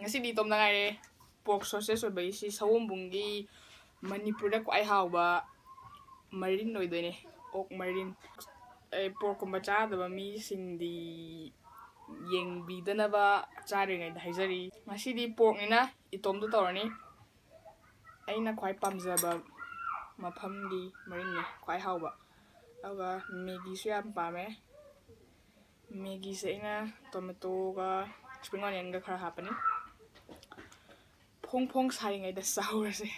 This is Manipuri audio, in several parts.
ngasi tom na ngaire pork sausage obai si sawombungi Manipur kwai hauba marin oidone ok marin pork kumba chadaba mi singdi yengbidanaba charingai da haijari ngasi pork nina itom do tawrani aina kwai pamjaba mafamgi marin ne kwai hauba aga Maggi su yam pame Maggi se ina tomato ga spring onion ga khara hapani phong phong saringai da saurase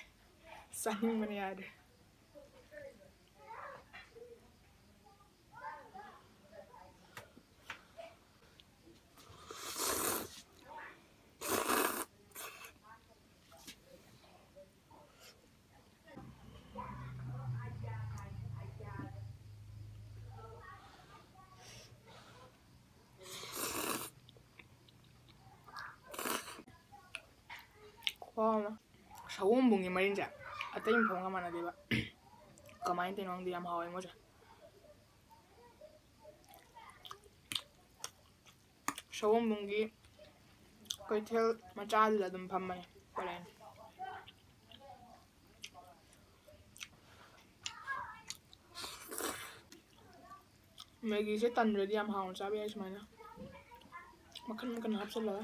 saning mane yade sawombungi marinja atay phong nga mana diba kamain tinong di am hawai mo siya sawombungi koitel machadila dum pamay palain Maggi se tanra di am hawai sabi ay sumana makan hapsala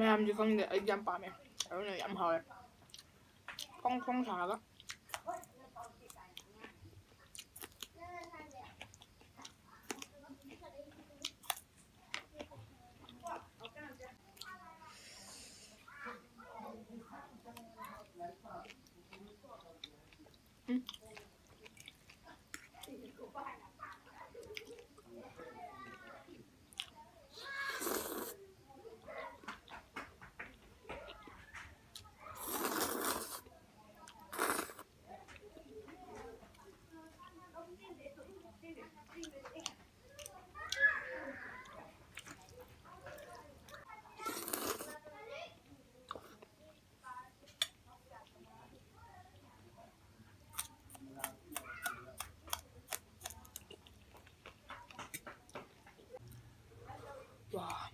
mayam ji khang de ay jam pa me ay na yam hawai phong phong saga wah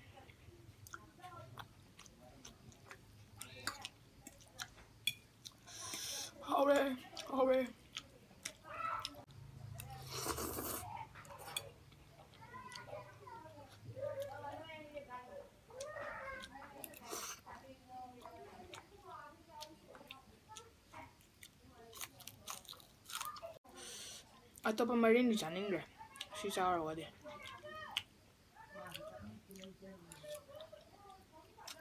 hawai atapa marin di chaningre si chawra wade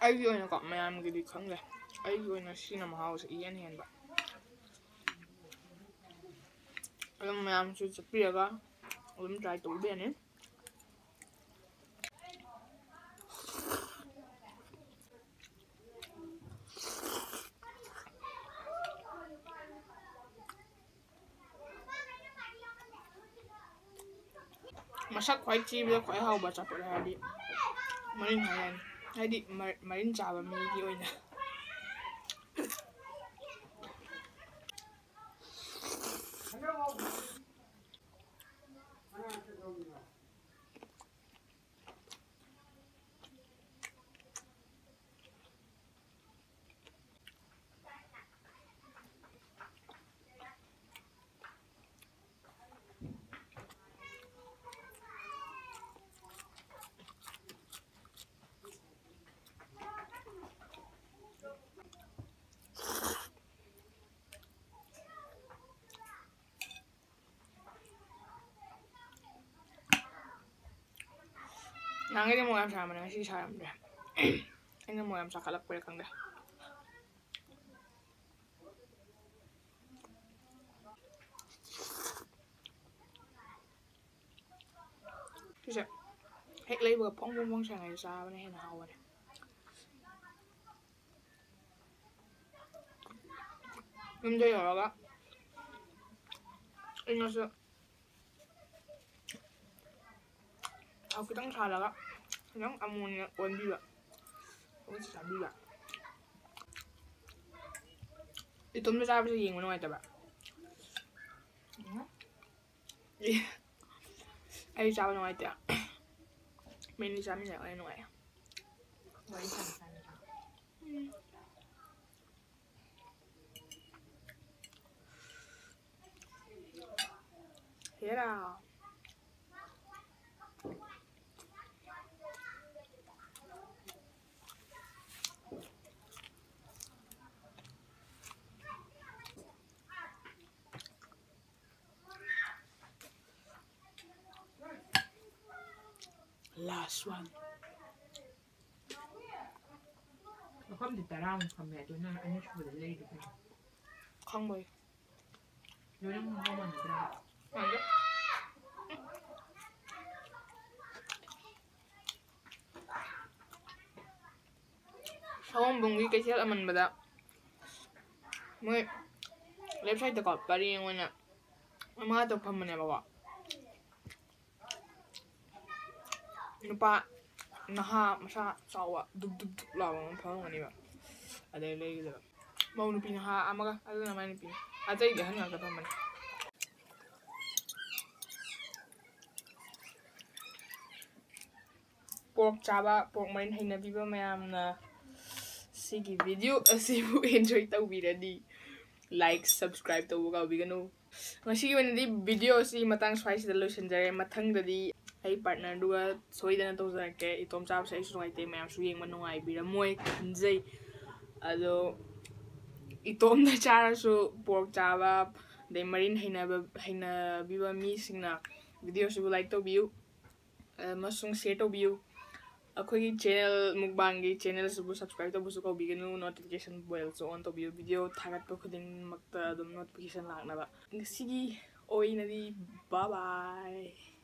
aigi oina ko mayam gi di khangre aigi oina sina mahau se yen hen ba alam mayam su chapiraga try to be ne masak kwai chi bi kwai hau ba chapura hadi marin hayan hadi marin chaba mi gi oina Nangis mau yang sama dengan si sayam deh. Ini mau yang sakalak belakang deh. ꯁꯤꯁꯦ ꯍꯦꯛ ꯂꯩꯕꯒ ꯐꯣꯡ ꯐꯣꯡ ꯐꯣꯡ ꯁꯥꯡꯉꯩ ꯆꯥꯕꯅ ꯍꯦꯟꯅ ꯍꯥꯎꯕꯅꯦ ꯌꯨꯝꯗ ꯌꯧꯔꯒ ꯑꯩꯅꯁꯨ ꯊꯥꯎ ꯈꯤꯇꯪ ꯁꯥꯍꯜꯂꯒ ꯈꯤꯇꯪ ꯑꯃꯨꯟꯅ ꯑꯣꯟꯕꯤꯕ ꯑꯗꯨꯒ ꯆꯥꯕꯤꯕ 이tom도 잡아서 얘기만 하다가 아이 잡아는 와이다 메뉴 잡으면 내가 해놓은 거야 머리 감싸니까. 해라 last one ꯃꯐꯝꯗꯤ 10ꯃꯨꯛ ꯐꯝꯃꯦ ꯑꯗꯨ ꯅꯪ ꯑꯅꯤꯁꯨꯕꯗ ꯂꯩꯔꯤꯗꯨ ꯈꯪꯕꯩ ꯂꯣꯏꯅ ꯃꯍꯥꯎ ꯃꯥꯟꯅꯗ꯭ꯔꯥ 맞아? ꯁꯑꯣꯝꯕꯨꯡꯒꯤ ꯀꯩꯊꯦꯜ ꯑꯃꯟꯕꯗ ꯃꯣꯏ ꯂꯦꯐ ꯁꯥꯏꯗꯠꯇꯀꯣ ꯄꯔꯦꯡ ꯑꯣꯏꯅ ꯃꯉꯥ ꯇꯔꯨꯛ ꯐꯝꯕꯅꯦꯕꯀꯣ 누pa 나하 마사 싸워 둑둑둑 라고 방언이야 아들 레이더 뭐 누피 나하 아마가 아들 나만 누피 아저이데 하나 더 보면 pork chaba pork main haina biba mayamna sigi video asibu enjoy tawbiradi like subscribe tawga biganu ngasi wenadi video si matang swaisi da losenjare mathangdadi ꯑꯩ ꯄꯥꯔꯠꯅꯔꯗꯨꯒ ꯁꯣꯏꯗꯅ ꯇꯧꯖꯔꯛꯀꯦ ꯏꯇꯣꯝ ꯆꯥꯕꯁꯦ ꯑꯩꯁꯨ ꯅꯨꯡꯉꯥꯏꯇꯦ ꯃꯌꯥꯝꯁꯨ ꯌꯦꯡꯕ ꯅꯨꯡꯉꯥꯏꯕꯤꯔꯝꯃꯣꯏ ꯈꯟꯖꯩ ꯑꯗꯣ ꯏꯇꯣꯝꯗ ꯆꯥꯔꯁꯨ ꯄꯣꯔꯛ ꯆꯥꯕ ꯑꯗꯩ ꯃꯔꯤꯟ ꯍꯩꯅꯕꯤꯕ ꯃꯤꯁꯤꯡꯅ ꯚꯤꯗꯤꯑꯣꯁꯤꯕꯨ ꯂꯥꯏꯛ ꯇꯧꯕꯤꯌꯨ ꯑꯃꯁꯨꯡ ꯁꯤꯌꯔ ꯇꯧꯕꯤꯌꯨ ꯑꯩꯈꯣꯏꯒꯤ ꯆꯦꯅꯦꯜ ꯃꯨꯛꯕꯥꯡꯒꯤ ꯆꯦꯅꯦꯜꯁꯤꯕꯨ ꯁꯕꯁꯀ꯭ꯔꯥꯏꯕ ꯇꯧꯕꯁꯨ ꯀꯧꯕꯤꯒꯅꯨ ꯅꯣꯇꯤꯐꯤꯀꯦꯁꯟ ꯕꯦꯜꯁꯨ ꯑꯣꯟ ꯇꯧꯕꯤꯌꯨ ꯚꯤꯗꯤꯑꯣ ꯊꯥꯒꯠꯄ ꯈꯨꯗꯤꯡꯃꯛꯇ ꯑꯗꯨꯝ ꯅꯣꯇꯤꯐꯤꯀꯦꯁꯟ ꯂꯥꯛꯅꯕ ꯉꯁꯤꯒꯤ ꯑꯣꯏꯅꯗꯤ ꯕꯥꯏ ꯕꯥꯏ